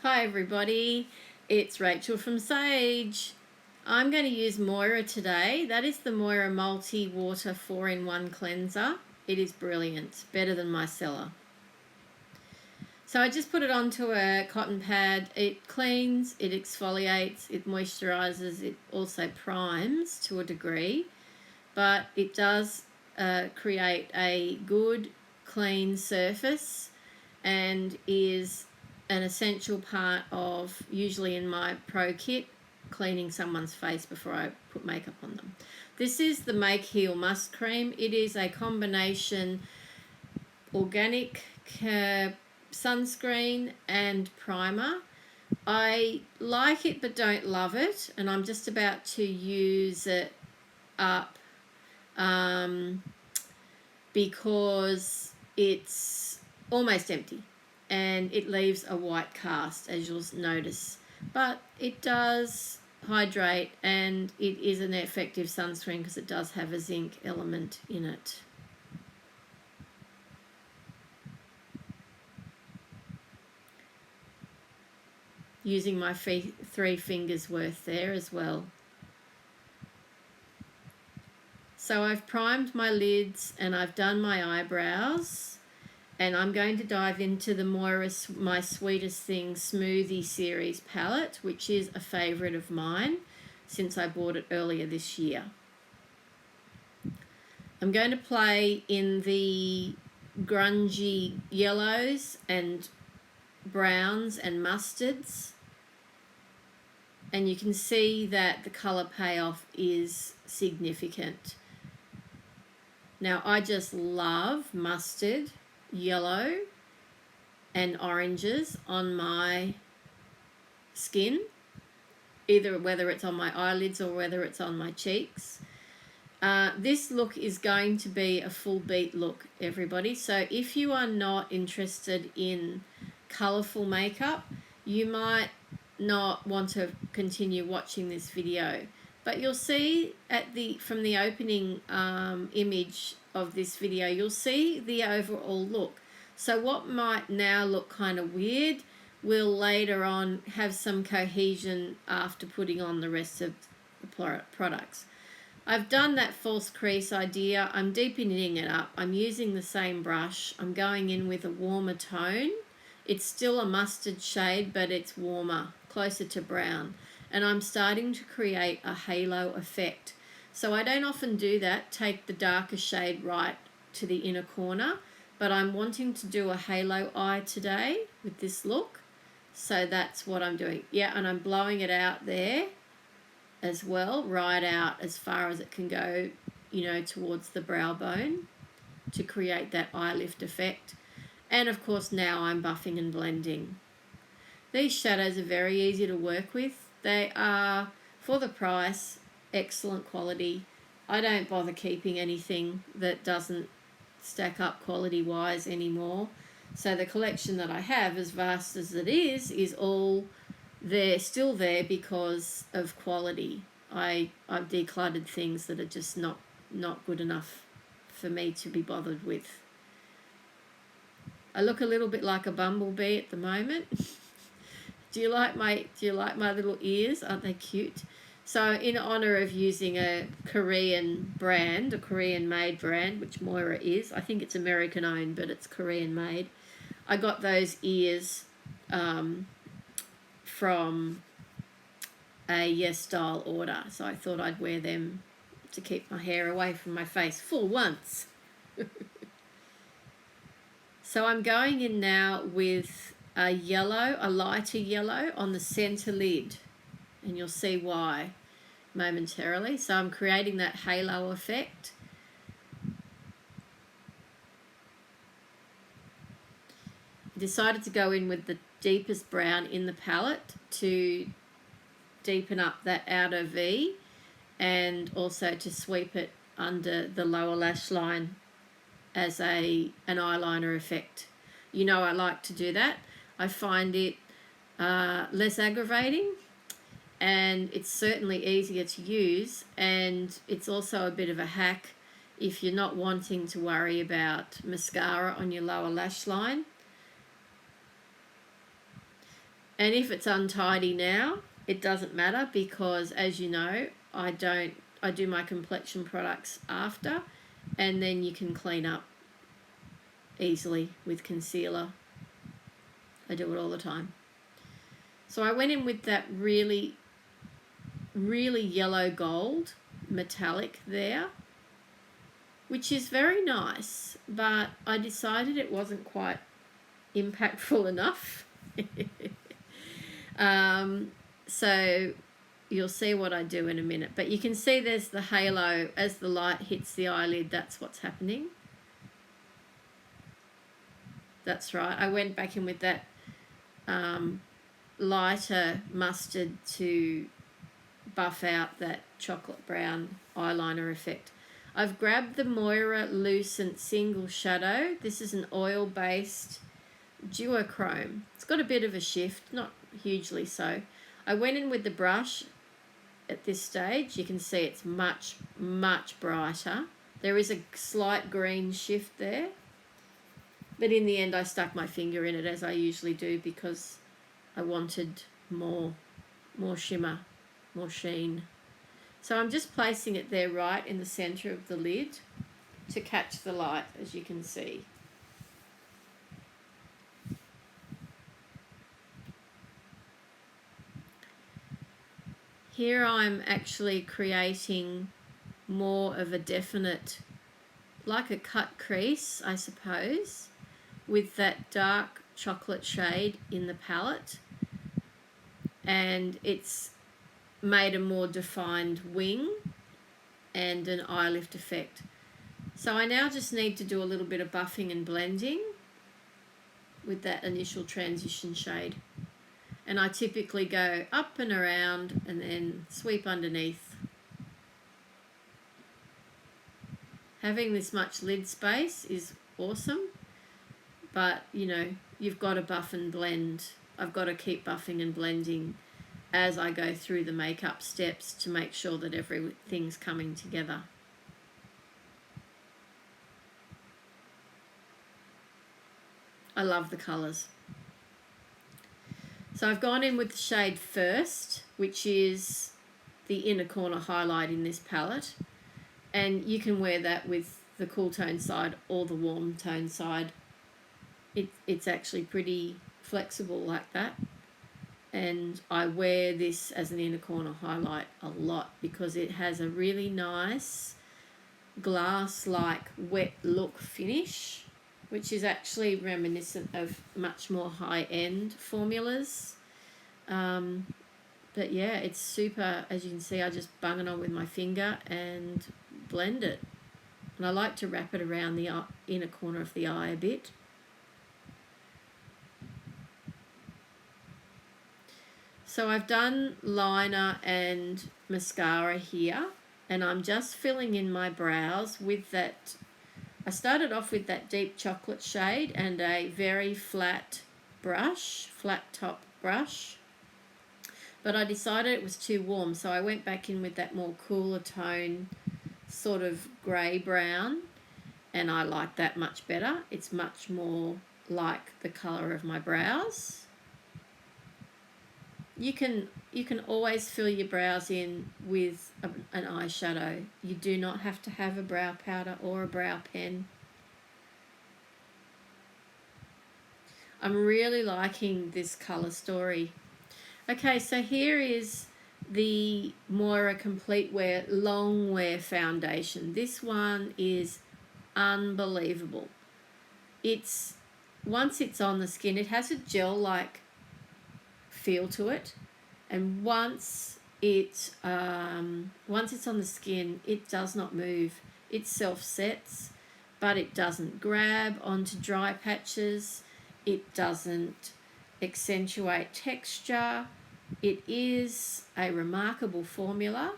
Hi everybody, it's Rachel from Sage. I'm going to use Moira today. That is the Moira Multi-Water 4-in-1 Cleanser. It is brilliant, better than micellar. So I just put it onto a cotton pad. It cleans, it exfoliates, it moisturizes, it also primes to a degree, but it does create a good, clean surface and is an essential part of, usually in my pro kit, cleaning someone's face before I put makeup on them. This is the Make Heal Must Cream. It is a combination organic sunscreen and primer. I like it but don't love it, and I'm just about to use it up because it's almost empty and it leaves a white cast, as you'll notice, but it does hydrate and it is an effective sunscreen because it does have a zinc element in it. Using my 3 fingers worth there as well. So I've primed my lids and I've done my eyebrows, and I'm going to dive into the Moira My Sweetest Thing Smoothie Series palette, which is a favourite of mine since I bought it earlier this year. I'm going to play in the grungy yellows and browns and mustards, and you can see that the colour payoff is significant. Now I just love mustard, yellow and oranges on my skin, whether it's on my eyelids or whether it's on my cheeks. This look is going to be a full beat look, everybody. So if you are not interested in colourful makeup, you might not want to continue watching this video, but you'll see from the opening image of this video, you'll see the overall look. So what might now look kind of weird will later on have some cohesion after putting on the rest of the products. I've done that false crease idea. I'm deepening it up. I'm using the same brush. I'm going in with a warmer tone. It's still a mustard shade, but it's warmer, closer to brown. And I'm starting to create a halo effect. So I don't often do that, take the darker shade right to the inner corner, but I'm wanting to do a halo eye today with this look. So that's what I'm doing. Yeah, and I'm blowing it out there as well, right out as far as it can go, towards the brow bone to create that eye lift effect. And of course now I'm buffing and blending. These shadows are very easy to work with. They are, for the price, excellent quality. I don't bother keeping anything that doesn't stack up quality-wise anymore. So the collection that I have, as vast as it is all there, still there because of quality. I've decluttered things that are just not good enough for me to be bothered with. I look a little bit like a bumblebee at the moment. Do you like my little ears? Aren't they cute? So in honor of using a Korean brand, a Korean made brand, which Moira is, I think it's American owned, but it's Korean made, I got those ears from a Yes Style order. So I thought I'd wear them to keep my hair away from my face for once. So I'm going in now with a lighter yellow on the center lid, and you'll see why momentarily. So I'm creating that halo effect. I decided to go in with the deepest brown in the palette to deepen up that outer V and also to sweep it under the lower lash line as an eyeliner effect. I like to do that. I find it less aggravating, and it's certainly easier to use, and it's also a bit of a hack if you're not wanting to worry about mascara on your lower lash line. And if it's untidy now, it doesn't matter because, as you know, I do my complexion products after, and then you can clean up easily with concealer. I do it all the time. So I went in with that really, really yellow gold metallic there, which is very nice, but I decided it wasn't quite impactful enough. So you'll see what I do in a minute, but you can see there's the halo as the light hits the eyelid. That's what's happening. That's right. I went back in with that lighter mustard to buff out that chocolate brown eyeliner effect. I've grabbed the Moira Lucent Single Shadow. This is an oil-based duochrome. It's got a bit of a shift, not hugely so. I went in with the brush at this stage. You can see it's much, much brighter. There is a slight green shift there. But in the end, I stuck my finger in it, as I usually do, because I wanted more shimmer, more sheen. So I'm just placing it there right in the centre of the lid to catch the light, as you can see. Here I'm actually creating more of a definite, like a cut crease, I suppose, with that dark chocolate shade in the palette, and it's made a more defined wing and an eye lift effect. So I now just need to do a little bit of buffing and blending with that initial transition shade, and I typically go up and around and then sweep underneath. Having this much lid space is awesome, but you know, you've got to buff and blend. I've got to keep buffing and blending as I go through the makeup steps to make sure that everything's coming together. I love the colours. So I've gone in with the shade First, which is the inner corner highlight in this palette, and you can wear that with the cool tone side or the warm tone side. It's actually pretty flexible like that, and I wear this as an inner corner highlight a lot because it has a really nice glass-like wet look finish, which is actually reminiscent of much more high-end formulas. But yeah, it's super. As you can see, I just bung it on with my finger and blend it, and I like to wrap it around the inner corner of the eye a bit. So I've done liner and mascara here, and I'm just filling in my brows with that. I started off with that deep chocolate shade and a very flat brush, flat top brush, but I decided it was too warm, so I went back in with that more cooler tone, sort of grey brown, and I like that much better. It's much more like the colour of my brows. You can always fill your brows in with an eyeshadow. You do not have to have a brow powder or a brow pen. I'm really liking this colour story. Okay, so here is the Moira Complete Wear Long Wear Foundation. This one is unbelievable. Once it's on the skin, it has a gel-like feel to it, and once it's on the skin, it does not move. It self-sets, but it doesn't grab onto dry patches. It doesn't accentuate texture. It is a remarkable formula.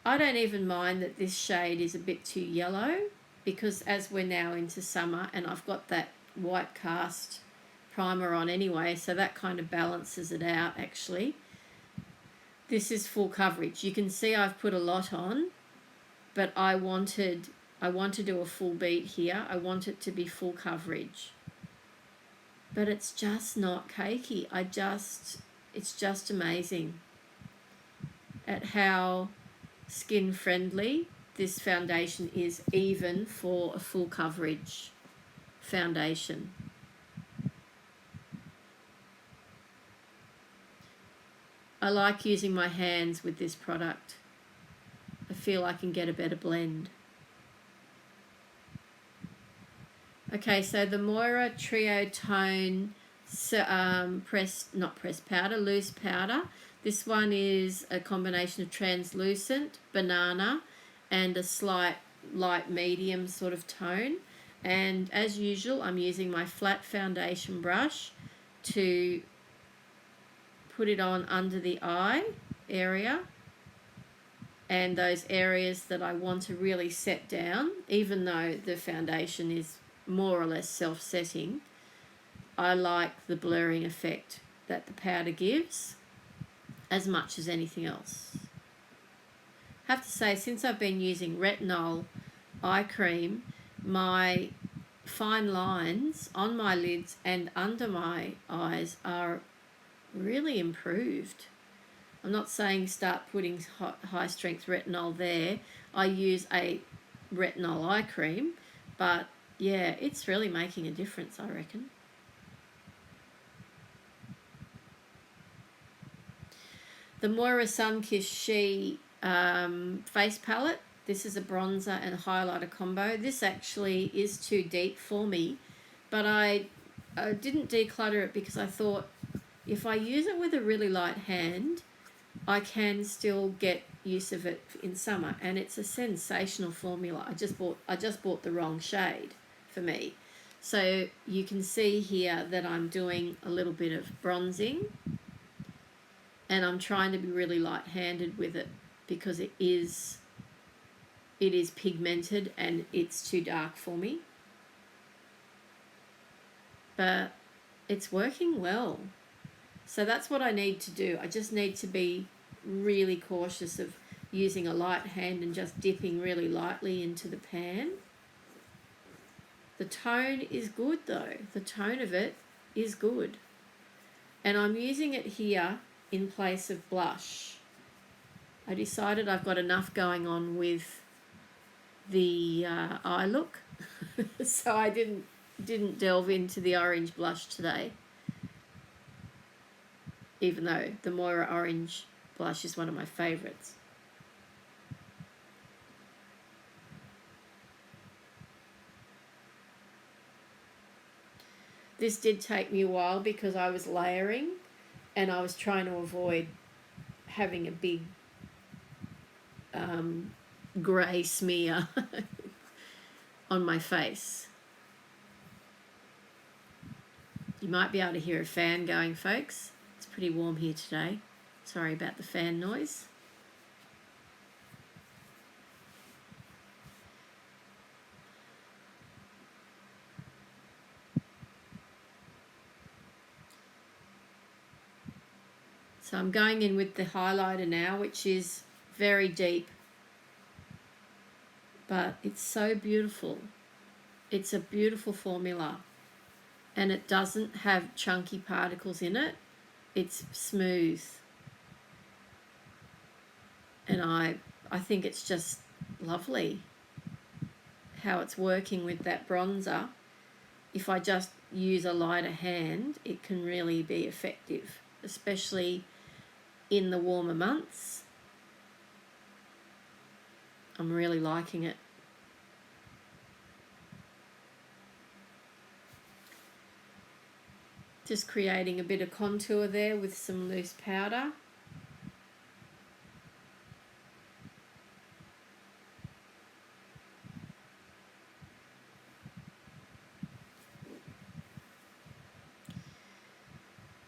I don't even mind that this shade is a bit too yellow, because as we're now into summer and I've got that white cast primer on anyway, so that kind of balances it out actually. This is full coverage. You can see I've put a lot on, but I want to do a full beat here. I want it to be full coverage. but it's just not cakey. It's just amazing at how skin friendly this foundation is, even for a full coverage foundation. I like using my hands with this product. I feel I can get a better blend. Okay, so the Moira Trio Tone loose powder. This one is a combination of translucent, banana, and a slight light medium sort of tone. And as usual, I'm using my flat foundation brush to put it on under the eye area and those areas that I want to really set down. Even though the foundation is more or less self-setting, I like the blurring effect that the powder gives as much as anything else. I have to say, since I've been using retinol eye cream, my fine lines on my lids and under my eyes are really improved. I'm not saying start putting high strength retinol there. I use a retinol eye cream, but yeah, it's really making a difference, I reckon. The Moira Sunkissed She face palette. This is a bronzer and highlighter combo. This actually is too deep for me, but I didn't declutter it because I thought if I use it with a really light hand, I can still get use of it in summer, and it's a sensational formula. I just bought the wrong shade for me. So you can see here that I'm doing a little bit of bronzing, and I'm trying to be really light-handed with it because it is pigmented and it's too dark for me. But it's working well. So that's what I need to do. I just need to be really cautious of using a light hand and just dipping really lightly into the pan. The tone is good though. The tone of it is good. And I'm using it here in place of blush. I decided I've got enough going on with the eye look, so I didn't delve into the orange blush today, even though the Moira orange blush is one of my favourites. This did take me a while because I was layering and I was trying to avoid having a big grey smear on my face. You might be able to hear a fan going, folks. It's pretty warm here today. Sorry about the fan noise. So I'm going in with the highlighter now, which is very deep, but it's so beautiful. It's a beautiful formula, and it doesn't have chunky particles in it. It's smooth, and I think it's just lovely how it's working with that bronzer. If I just use a lighter hand, it can really be effective, especially in the warmer months. I'm really liking it. Just creating a bit of contour there with some loose powder.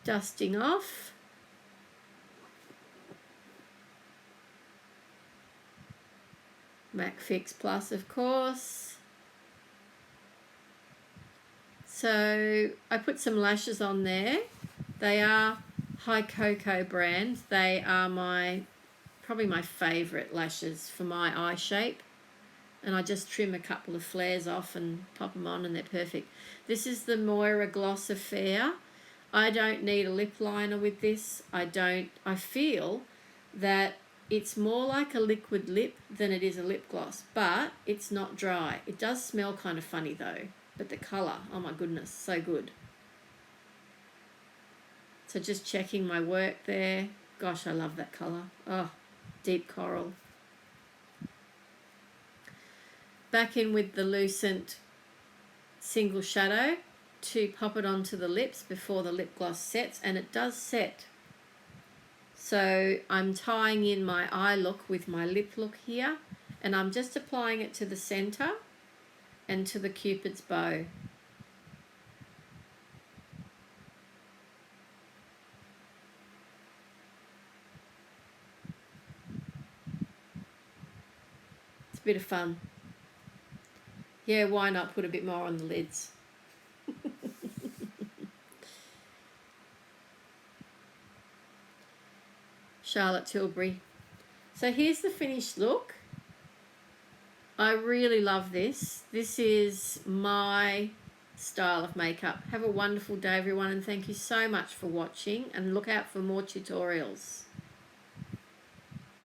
Dusting off. MAC Fix Plus, of course. So I put some lashes on there. They are High Cocoa brand. They are probably my favourite lashes for my eye shape. and I just trim a couple of flares off and pop them on, and they're perfect. This is the Moira Gloss Affair. I don't need a lip liner with this. I feel that it's more like a liquid lip than it is a lip gloss, but it's not dry. It does smell kind of funny though, but the colour, oh my goodness, so good. So just checking my work there. Gosh, I love that colour. Oh, deep coral. Back in with the Lucent single shadow to pop it onto the lips before the lip gloss sets, and it does set. So I'm tying in my eye look with my lip look here, and I'm just applying it to the centre and to the Cupid's bow. It's a bit of fun. Yeah, why not put a bit more on the lids? Charlotte Tilbury. So here's the finished look. I really love this. This is my style of makeup. Have a wonderful day, everyone, and thank you so much for watching, and look out for more tutorials.